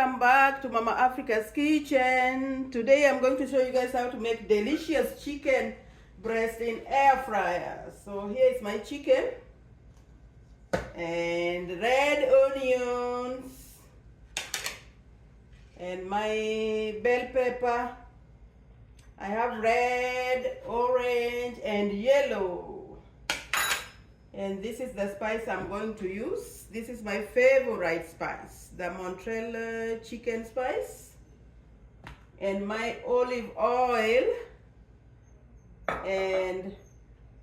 welcome back to Mama Africa's Kitchen. Today I'm going to show you guys how to make delicious chicken breast in air fryer. So here is my chicken and red onions and my bell pepper. I have red, orange and yellow. And this is the spice I'm going to use. This is my favorite spice, the Montreal chicken spice. And my olive oil and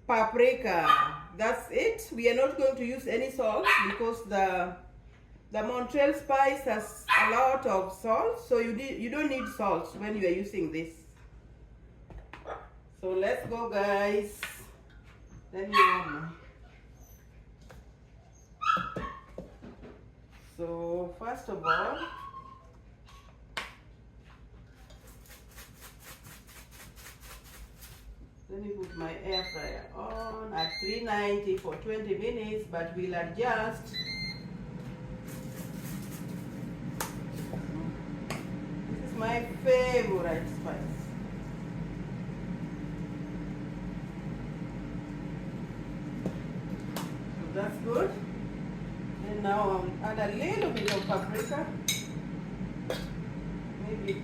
paprika. That's it. We are not going to use any salt because the Montreal spice has a lot of salt, so you don't need salt when you are using this. So let's go, guys. Let me warm. So first of all, let me put my air fryer on at 390 for 20 minutes, but we'll adjust. This is my favorite spice. So that's good. And now I'll add a little bit of paprika, maybe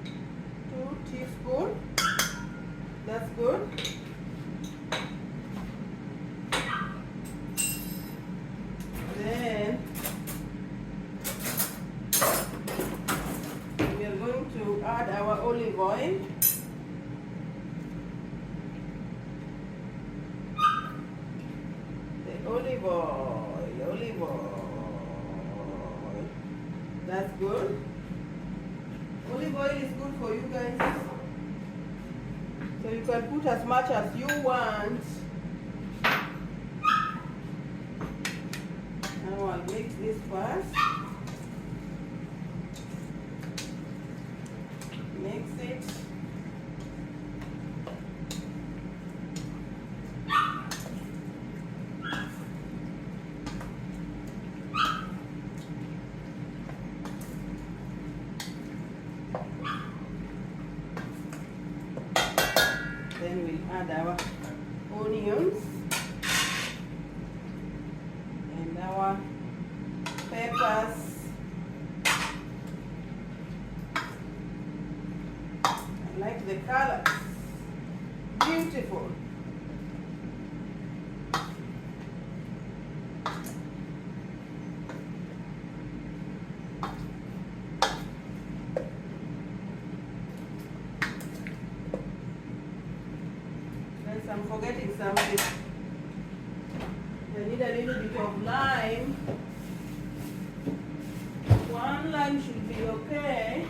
2 teaspoons. That's good. Then we are going to add our olive oil. The olive oil. That's good. Olive oil is good for you guys. So you can put as much as you want. Now I'll mix this first. Mix it. Then we'll add our onions and our peppers. I like the colors. Beautiful. I'm forgetting something. I need a little bit of lime. 1 lime should be okay.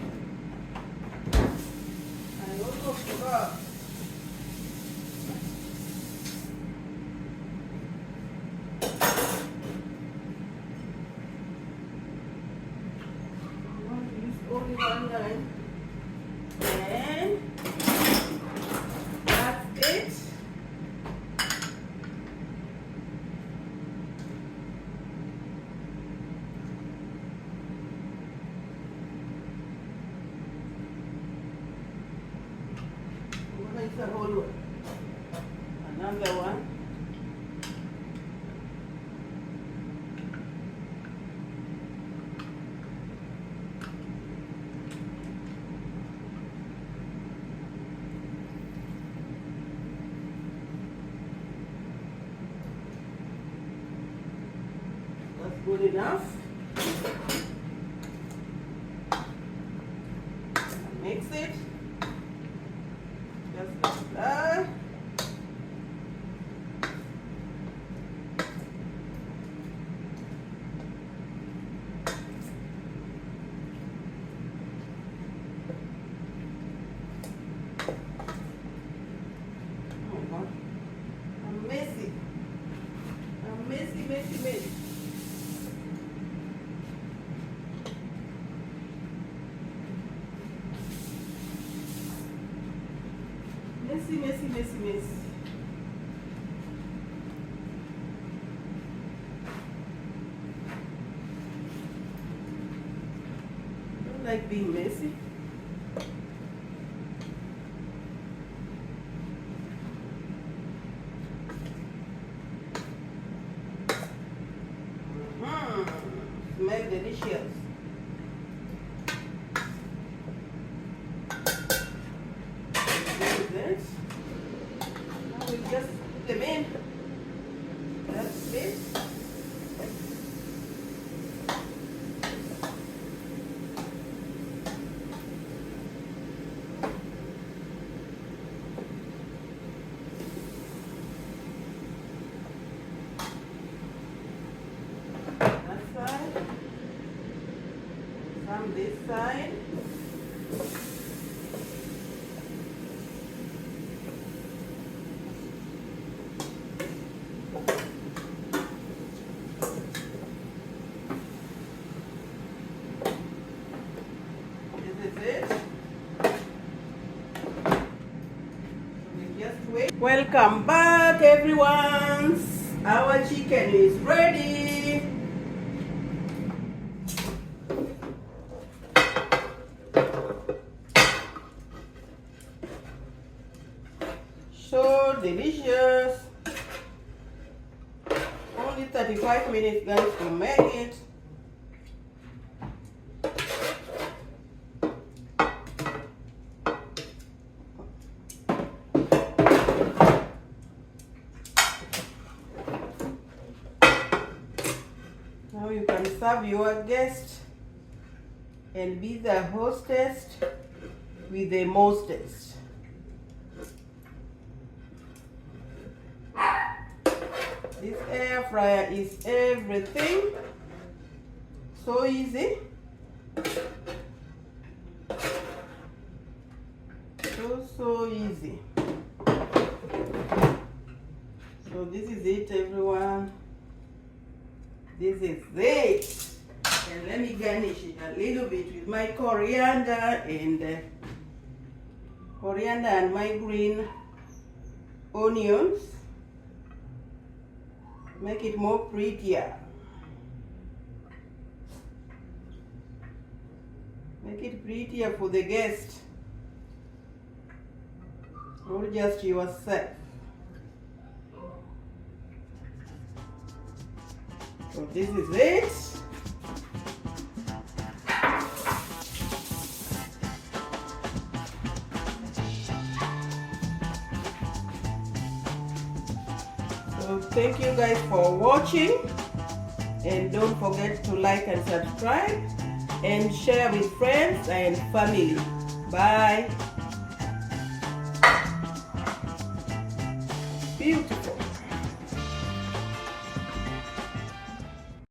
I also forgot. I want to use only 1 lime. And that's it. It's a whole one. Another one. That's good enough. Mix it. Just like that. Oh my God. I'm messy. I'm messy. Messy. like being messy. Smell delicious. This. Now we just put them in. That's it. From this side. This is it. We just wait. Welcome back, everyone. Our chicken is ready. So delicious. Only 35 minutes, guys, to make it. Now you can serve your guest and be the hostess with the mostest. This air fryer is everything. So easy. So easy. So this is it, everyone. This is it. And let me garnish it a little bit with my coriander and my green onions. Make it more prettier. Make it prettier for the guest, or just yourself. So this is it. So thank you guys for watching, and don't forget to like and subscribe and share with friends and family. Bye.